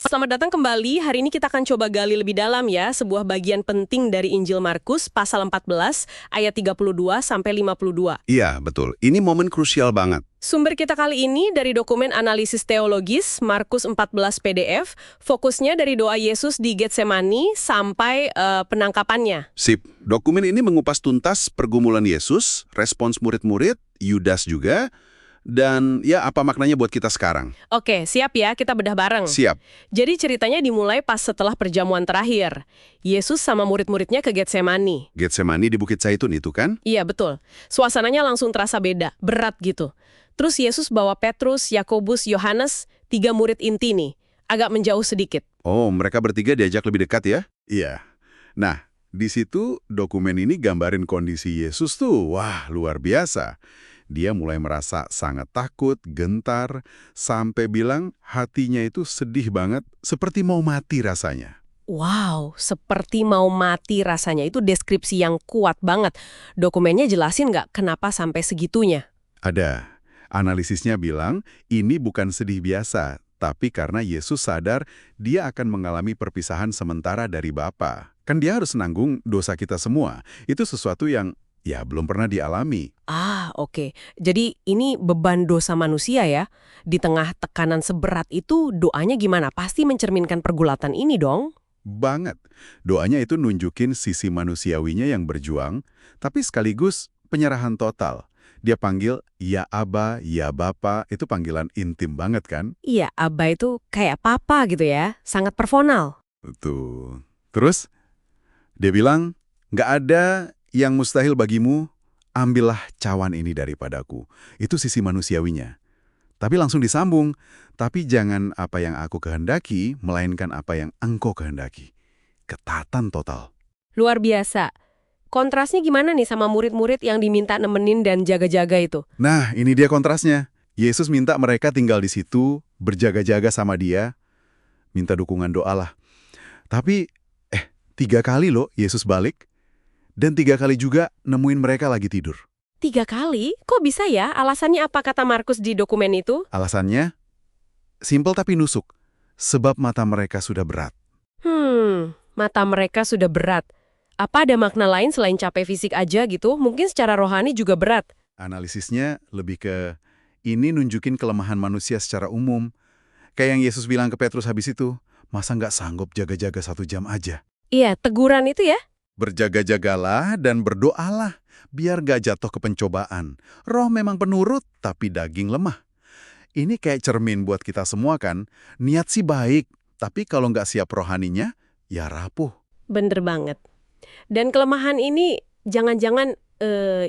Selamat datang kembali. Hari ini kita akan coba gali lebih dalam ya sebuah bagian penting dari Injil Markus pasal 14 ayat 32 sampai 52. Iya, betul. Ini momen krusial banget. Sumber kita kali ini dari dokumen analisis teologis Markus 14 PDF. Fokusnya dari doa Yesus di Getsemani sampai penangkapannya. Sip. Dokumen ini mengupas tuntas pergumulan Yesus, respons murid-murid, Yudas juga, dan ya apa maknanya buat kita sekarang. Oke, siap ya, kita bedah bareng. Siap. Jadi ceritanya dimulai pas setelah perjamuan terakhir. Yesus sama murid-muridnya ke Getsemani. Getsemani di Bukit Zaitun itu kan? Iya, betul. Suasananya langsung terasa beda, berat gitu. Terus Yesus bawa Petrus, Yakobus, Yohanes, 3 murid inti nih. Agak menjauh sedikit. Oh, mereka bertiga diajak lebih dekat ya? Iya. Nah, di situ dokumen ini gambarin kondisi Yesus tuh, wah luar biasa. Dia mulai merasa sangat takut, gentar, sampai bilang hatinya itu sedih banget, seperti mau mati rasanya. Wow, seperti mau mati rasanya. Itu deskripsi yang kuat banget. Dokumennya jelasin nggak kenapa sampai segitunya? Ada. Analisisnya bilang, ini bukan sedih biasa, tapi karena Yesus sadar dia akan mengalami perpisahan sementara dari Bapa. Kan dia harus nanggung dosa kita semua. Itu sesuatu yang ya belum pernah dialami. Oke. Jadi ini beban dosa manusia ya. Di tengah tekanan seberat itu doanya gimana? Pasti mencerminkan pergulatan ini dong. Banget. Doanya itu nunjukin sisi manusiawinya yang berjuang, tapi sekaligus penyerahan total. Dia panggil, ya Aba, ya Bapa, itu panggilan intim banget kan? Iya, Aba itu kayak papa gitu ya. Sangat personal. Tuh. Terus, dia bilang, nggak ada yang mustahil bagimu, ambillah cawan ini daripadaku. Itu sisi manusiawinya. Tapi langsung disambung, tapi jangan apa yang aku kehendaki, melainkan apa yang engkau kehendaki. Ketatan total. Luar biasa. Kontrasnya gimana nih sama murid-murid yang diminta nemenin dan jaga-jaga itu? Nah, ini dia kontrasnya. Yesus minta mereka tinggal di situ, berjaga-jaga sama dia, minta dukungan doa lah. Tapi, 3 kali loh Yesus balik, dan 3 kali juga nemuin mereka lagi tidur. 3 kali? Kok bisa ya? Alasannya apa kata Markus di dokumen itu? Alasannya, simpel tapi nusuk, sebab mata mereka sudah berat. Mata mereka sudah berat. Apa ada makna lain selain capek fisik aja gitu? Mungkin secara rohani juga berat. Analisisnya lebih ke, ini nunjukin kelemahan manusia secara umum. Kayak yang Yesus bilang ke Petrus habis itu, masa nggak sanggup jaga-jaga 1 jam aja? Iya, teguran itu ya? Berjaga-jagalah dan berdoalah, biar gak jatuh ke pencobaan. Roh memang penurut, tapi daging lemah. Ini kayak cermin buat kita semua kan, niat sih baik, tapi kalau nggak siap rohaninya, ya rapuh. Bener banget. Dan kelemahan ini jangan-jangan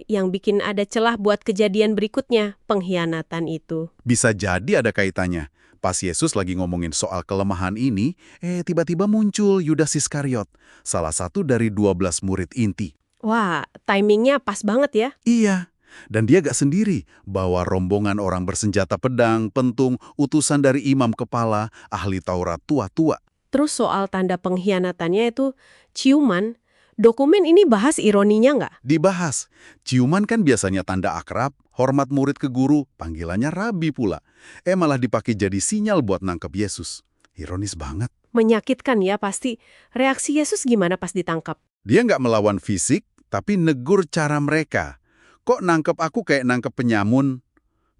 yang bikin ada celah buat kejadian berikutnya, pengkhianatan itu. Bisa jadi ada kaitannya. Pas Yesus lagi ngomongin soal kelemahan ini, tiba-tiba muncul Yudas Iskariot, salah satu dari 12 murid inti. Wah, timingnya pas banget ya. Iya, dan dia gak sendiri, bawa rombongan orang bersenjata pedang, pentung, utusan dari imam kepala, ahli Taurat tua-tua. Terus soal tanda pengkhianatannya itu ciuman. Dokumen ini bahas ironinya nggak? Dibahas, ciuman kan biasanya tanda akrab, hormat murid ke guru, panggilannya rabi pula. Malah dipakai jadi sinyal buat nangkep Yesus. Ironis banget. Menyakitkan ya pasti. Reaksi Yesus gimana pas ditangkap? Dia nggak melawan fisik, tapi negur cara mereka. Kok nangkep aku kayak nangkep penyamun?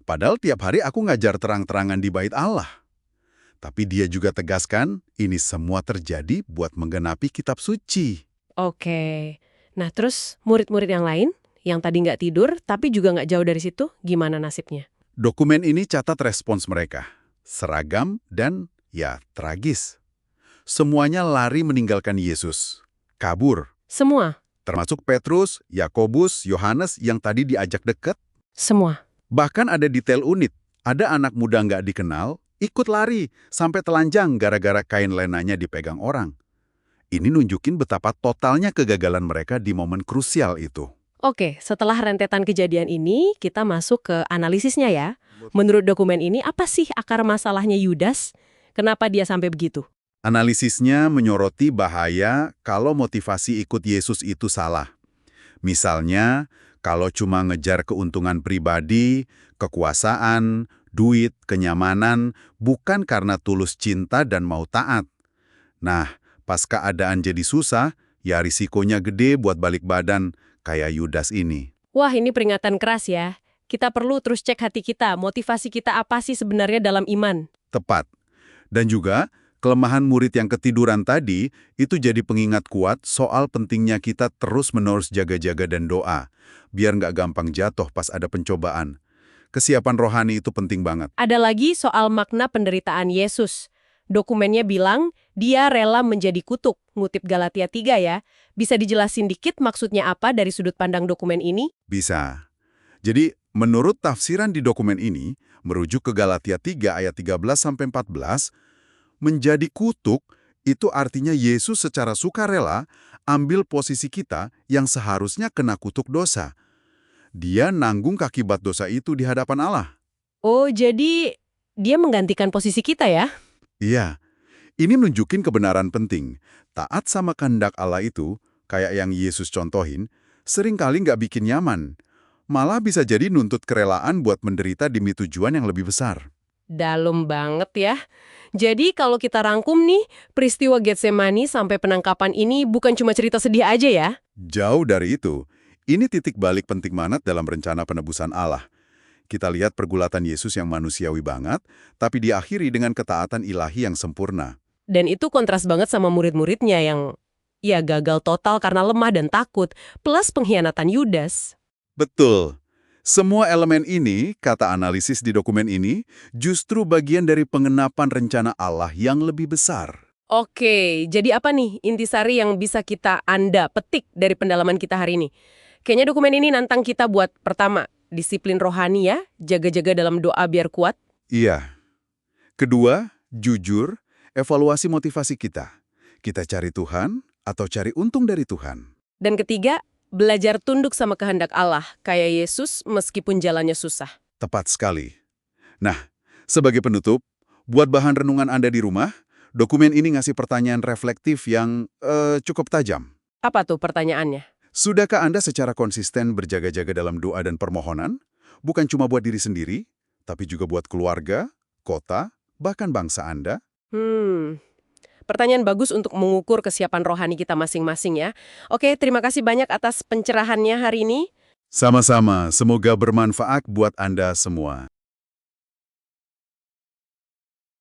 Padahal tiap hari aku ngajar terang-terangan di bait Allah. Tapi dia juga tegaskan, ini semua terjadi buat menggenapi kitab suci. Oke. Nah terus murid-murid yang lain, yang tadi nggak tidur, tapi juga nggak jauh dari situ, gimana nasibnya? Dokumen ini catat respons mereka. Seragam dan, ya, tragis. Semuanya lari meninggalkan Yesus. Kabur. Semua? Termasuk Petrus, Yakobus, Yohanes yang tadi diajak dekat. Semua? Bahkan ada detail unik. Ada anak muda nggak dikenal, ikut lari, sampai telanjang gara-gara kain lenanya dipegang orang. Ini nunjukin betapa totalnya kegagalan mereka di momen krusial itu. Oke, setelah rentetan kejadian ini, kita masuk ke analisisnya ya. Menurut dokumen ini, apa sih akar masalahnya Yudas? Kenapa dia sampai begitu? Analisisnya menyoroti bahaya kalau motivasi ikut Yesus itu salah. Misalnya, kalau cuma ngejar keuntungan pribadi, kekuasaan, duit, kenyamanan, bukan karena tulus cinta dan mau taat. Nah, pas keadaan jadi susah, ya risikonya gede buat balik badan, kayak Yudas ini. Wah, ini peringatan keras ya. Kita perlu terus cek hati kita, motivasi kita apa sih sebenarnya dalam iman. Tepat. Dan juga, kelemahan murid yang ketiduran tadi, itu jadi pengingat kuat soal pentingnya kita terus-menerus jaga-jaga dan doa, biar nggak gampang jatuh pas ada pencobaan. Kesiapan rohani itu penting banget. Ada lagi soal makna penderitaan Yesus. Dokumennya bilang, dia rela menjadi kutuk, ngutip Galatia 3 ya. Bisa dijelasin dikit maksudnya apa dari sudut pandang dokumen ini? Bisa. Jadi, menurut tafsiran di dokumen ini, merujuk ke Galatia 3 ayat 13-14, menjadi kutuk itu artinya Yesus secara sukarela ambil posisi kita yang seharusnya kena kutuk dosa. Dia nanggung akibat dosa itu di hadapan Allah. Oh, jadi dia menggantikan posisi kita ya? Iya, ini nunjukin kebenaran penting. Taat sama kehendak Allah itu, kayak yang Yesus contohin, seringkali nggak bikin nyaman. Malah bisa jadi nuntut kerelaan buat menderita demi tujuan yang lebih besar. Dalam banget ya. Jadi kalau kita rangkum nih, peristiwa Getsemani sampai penangkapan ini bukan cuma cerita sedih aja ya? Jauh dari itu, ini titik balik penting banget dalam rencana penebusan Allah. Kita lihat pergulatan Yesus yang manusiawi banget, tapi diakhiri dengan ketaatan ilahi yang sempurna. Dan itu kontras banget sama murid-muridnya yang ya gagal total karena lemah dan takut, plus pengkhianatan Yudas. Betul. Semua elemen ini, kata analisis di dokumen ini, justru bagian dari pengenapan rencana Allah yang lebih besar. Oke, jadi apa nih intisari yang bisa Anda petik dari pendalaman kita hari ini? Kayaknya dokumen ini nantang kita buat pertama, disiplin rohani ya, jaga-jaga dalam doa biar kuat. Iya. Kedua, jujur, evaluasi motivasi kita. Kita cari Tuhan atau cari untung dari Tuhan. Dan ketiga, belajar tunduk sama kehendak Allah, kayak Yesus meskipun jalannya susah. Tepat sekali. Nah, sebagai penutup, buat bahan renungan Anda di rumah, dokumen ini ngasih pertanyaan reflektif yang cukup tajam. Apa tuh pertanyaannya? Sudahkah Anda secara konsisten berjaga-jaga dalam doa dan permohonan? Bukan cuma buat diri sendiri, tapi juga buat keluarga, kota, bahkan bangsa Anda? Pertanyaan bagus untuk mengukur kesiapan rohani kita masing-masing ya. Oke, terima kasih banyak atas pencerahannya hari ini. Sama-sama, semoga bermanfaat buat Anda semua.